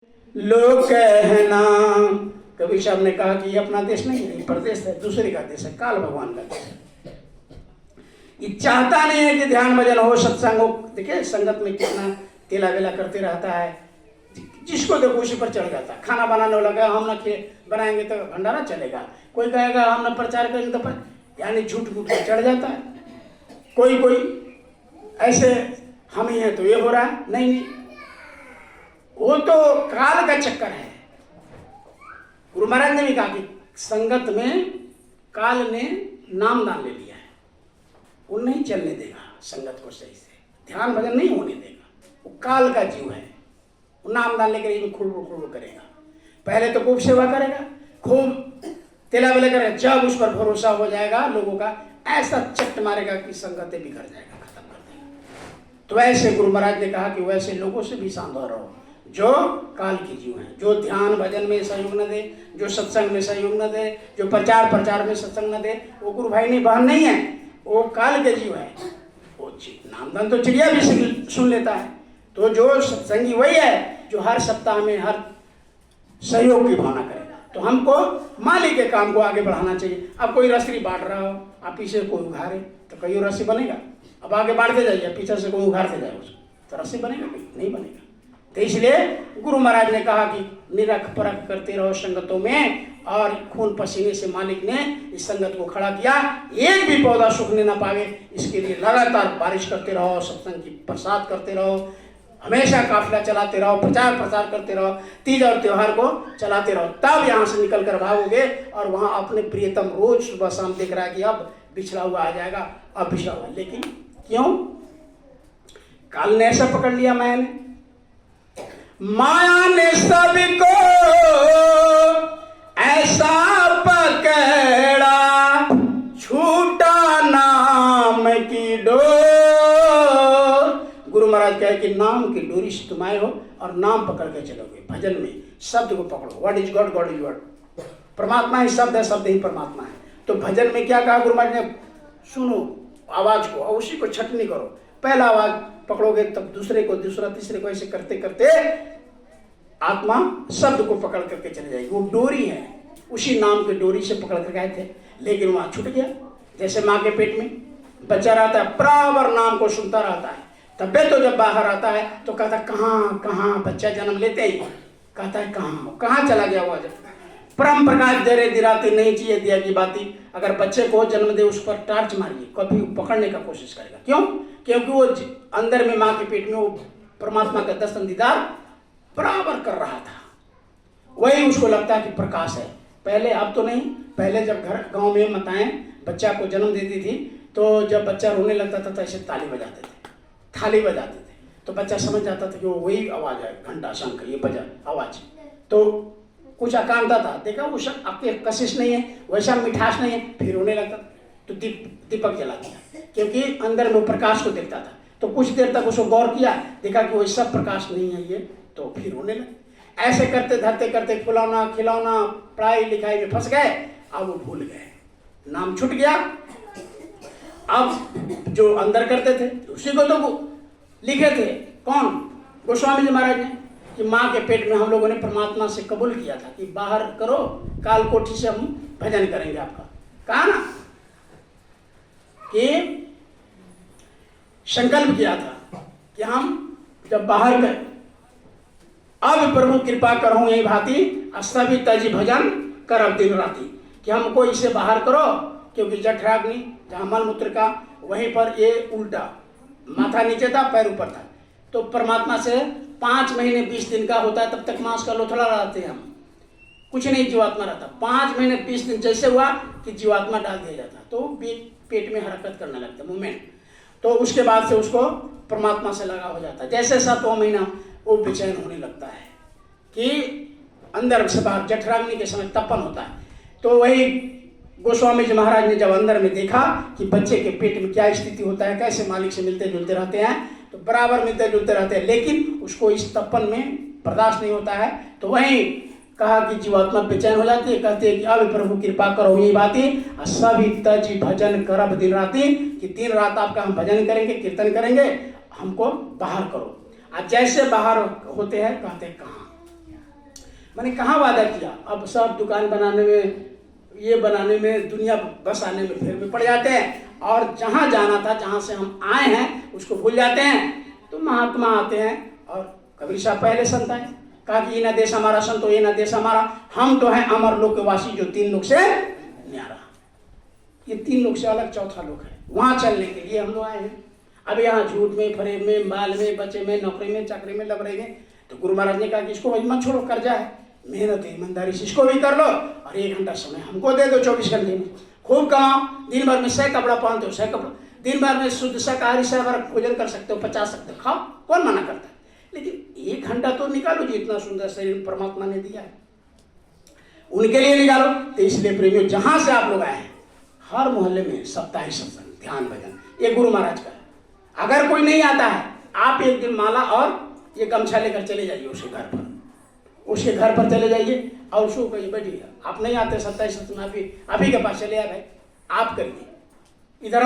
लोग कहना, कबीर साहब ने कहा कि ये अपना देश नहीं है, ये प्रदेश है, दूसरे का देश है, काल भगवान का देश है। ये चाहता नहीं है कि ध्यान भजन हो, सत्संग हो। देखिए संगत में कितना तेला वेला करते रहता है, जिसको देखो उसी पर चढ़ जाता है। खाना बनाने लगा, हम न बनाएंगे तो भंडारा चलेगा, कोई कहेगा हम न प्रचार करेंगे तो यानी झूठ मूठ पर चढ़ जाता है। कोई ऐसे हम ही हैं तो ये हो रहा है, नहीं, वो तो काल का चक्कर है। गुरु महाराज ने भी कहा कि संगत में काल ने नाम दान ले लिया है, वो नहीं चलने देगा संगत को सही से, ध्यान भजन नहीं होने देगा। वो काल का जीव है, वो नाम दान लेकर ये खुल करेगा। पहले तो खूब सेवा करेगा, खूब तेला बेला करेगा, जब उस पर भरोसा हो जाएगा लोगों का, ऐसा चट मारेगा कि संगतें बिखर जाएगा, खत्म कर देगा। तो ऐसे गुरु महाराज ने कहा कि वैसे लोगों से भी सावधान रहो जो काल के जीव हैं, जो ध्यान भजन में सहयोग न दे, जो सत्संग में सहयोग न दे, जो प्रचार में सत्संग न दे, वो गुरु भाई नहीं, बहन नहीं है, वो काल के जीव है। वो नामदान तो चिड़िया भी सुन लेता है। तो जो सत्संगी वही है जो हर सप्ताह में हर सहयोग की भावना करे। तो हमको मालिक के काम को आगे बढ़ाना चाहिए। अब कोई रस्सी बांट रहा हो, आप पीछे कोई उघारे तो कहीं रस्सी बनेगा? अब आगे बांटते जाइए, पीछे से कोई उघारते जाए उसको, तो रस्सी बनेगा? नहीं बनेगा। तो इसलिए गुरु महाराज ने कहा कि निरख परख करते रहो संगतों में, और खून पसीने से मालिक ने इस संगत को खड़ा किया, एक भी पौधा सूखने ना पावे, इसके लिए लगातार बारिश करते रहो, सत्संग की प्रसाद करते रहो, हमेशा काफिला चलाते रहो, प्रचार करते रहो, तीज और त्योहार को चलाते रहो। तब यहाँ से निकल कर भागोगे और वहाँ अपने प्रियतम रोज सुबह शाम देख रहा है कि अब बिछड़ा हुआ आ जाएगा, अब बिछड़ा हुआ। लेकिन क्यों? काल ने ऐसा पकड़ लिया, माया ने सबको ऐसा पकड़ा, छूटा नाम की डोर। गुरु महाराज कहे कि नाम की डोरी से तुम आए हो और नाम पकड़ के चलोगे। भजन में शब्द को पकड़ो, what is God, God is word. परमात्मा ही शब्द है, शब्द ही परमात्मा है। तो भजन में क्या कहा गुरु महाराज ने? सुनो आवाज को और उसी को छटनी करो। पहला आवाज पकड़ोगे तब दूसरे को, दूसरा तीसरे को, ऐसे करते करते आत्मा शब्द को पकड़ करके चले जाएगी। वो डोरी है, उसी नाम की डोरी से पकड़ कर गए थे, लेकिन वहां छूट गया। जैसे माँ के पेट में बच्चा रहता है, बराबर नाम को सुनता रहता है, तबे तो जब बाहर आता है तो कहता है कहाँ बच्चा जन्म लेते ही कहता है कहाँ चला गया हुआ। जब परम प्रकाश दे रहे दिराते नहीं चाहिए दिया की बाती। अगर बच्चे को जन्म दे उस पर टार्च मारिए, कभी पकड़ने का कोशिश करेगा। क्यों? क्योंकि वो अंदर में माँ के पेट में वो परमात्मा का दर्शन दीदार बराबर कर रहा था, वही उसको लगता है कि प्रकाश है। पहले, अब तो नहीं, पहले जब गांव में माताएं बच्चा को जन्म देती थी तो जब बच्चा रोने लगता था तो ऐसे थाली बजाते थे, तो बच्चा समझ जाता था कि वो वही आवाज है, घंटा शंख ये बजा आवाज। तो कुछ अकांता था, देखा वो आपके कशिश नहीं है, वैसा मिठास नहीं है, फिर रोने लगता तो दीपक जला दिया, क्योंकि अंदर में प्रकाश को देखता था। तो कुछ देर तक उसको गौर किया, देखा कि वैसा प्रकाश नहीं है ये, तो फिर रोने लगे। ऐसे करते धरते करते खिलौना पढ़ाई लिखाई में फंस गए। अब वो भूल गए, नाम छूट गया। अब जो अंदर करते थे उसी को तो वो लिखे थे। कौन? गोस्वामी जी महाराज ने, कि माँ के पेट में हम लोगों ने परमात्मा से कबूल किया था कि बाहर करो, काल कोठी से हम भजन करेंगे आपका। कहा ना कि संकल्प किया था कि हम जब बाहर गए, अब प्रभु कृपा करो यही भांति, सभी तजी भजन करब दिन राति, कि हमको इसे बाहर करो। क्योंकि जठराग्नि जहाँ मल मूत्र का, वहीं पर ये उल्टा, माथा नीचे था पैर ऊपर था। तो परमात्मा से 5 महीने 20 दिन का होता है, तब तक मांस का लोथड़ा रहते हैं हम, कुछ नहीं जीवात्मा रहता। 5 महीने 20 दिन जैसे हुआ कि जीवात्मा डाल दिया जाता, तो पेट में हरकत करने लगता, मूवमेंट। तो उसके बाद से उसको परमात्मा से लगा हो जाता है। जैसे 7वां महीना वो बेचैन होने लगता है कि अंदर से बाहर, जठराग्नि के समय तपन होता है। तो वही गोस्वामी जी महाराज ने जब अंदर में देखा कि बच्चे के पेट में क्या स्थिति होता है, कैसे मालिक से मिलते जुलते रहते हैं, तो बराबर मिलते जुलते रहते हैं, लेकिन उसको इस तपन में बर्दाश्त नहीं होता है। तो वही कहा कि जीवात्मा बेचैन हो जाती है, कहते हैं कि अब प्रभु कृपा करो यही बाती, सभी तज भजन करब दिन राति, कि दिन रात आपका हम भजन करेंगे, कीर्तन करेंगे, हमको बाहर करो। आज जैसे बाहर होते हैं कहते हैं कहाँ मैंने कहाँ वादा किया, अब सब दुकान बनाने में, ये बनाने में, दुनिया बसाने में फिर में पड़ जाते हैं, और जहाँ जाना था, जहाँ से हम आए हैं उसको भूल जाते हैं। तो महात्मा आते हैं, और कबीर साहब पहले संत आए, कहा कि ये ना देश हमारा संतो, ये ना देश हमारा, हम तो हैं अमर लोक के वासी, जो 3 लोक से न्यारा। ये 3 लोक से अलग चौथा लोक है, वहाँ चलने के लिए हम लोग आए हैं। अब यहाँ झूठ में, फरेब में, माल में, बचे में, नौकरी में, चाकरी में लग रहे हैं। तो गुरु महाराज ने कहा कि इसको मत छोड़ो, कर्जा है, मेहनत ईमानदारी से इसको भी कर लो, और 1 घंटा समय हमको दे दो 24 घंटे में, खूब कमाओ। दिन भर में 100 कपड़ा पहनते हो, 100 कपड़ा, दिन भर में शुद्ध शाकाहारी से भोजन कर सकते हो, 50 सकते हो, खाओ, कौन मना करता है। लेकिन 1 घंटा तो निकालो जी, इतना सुंदर शरीर परमात्मा ने दिया है, उनके लिए निकालो। तो इसलिए प्रेमियों, जहां से आप लोग आए हैं, हर मोहल्ले में साप्ताहिक सत्संग, ध्यान भजन, ये गुरु महाराज का है। अगर कोई नहीं आता है, आप एक दिन माला और ये गमछा लेकर चले जाइए उसके घर पर, उसके घर पर चले जाइए और उसको कहिए बैठिए, आप नहीं आते 27 सत्संग, आप ही के पास चले आए भाई, आप करिए। इधर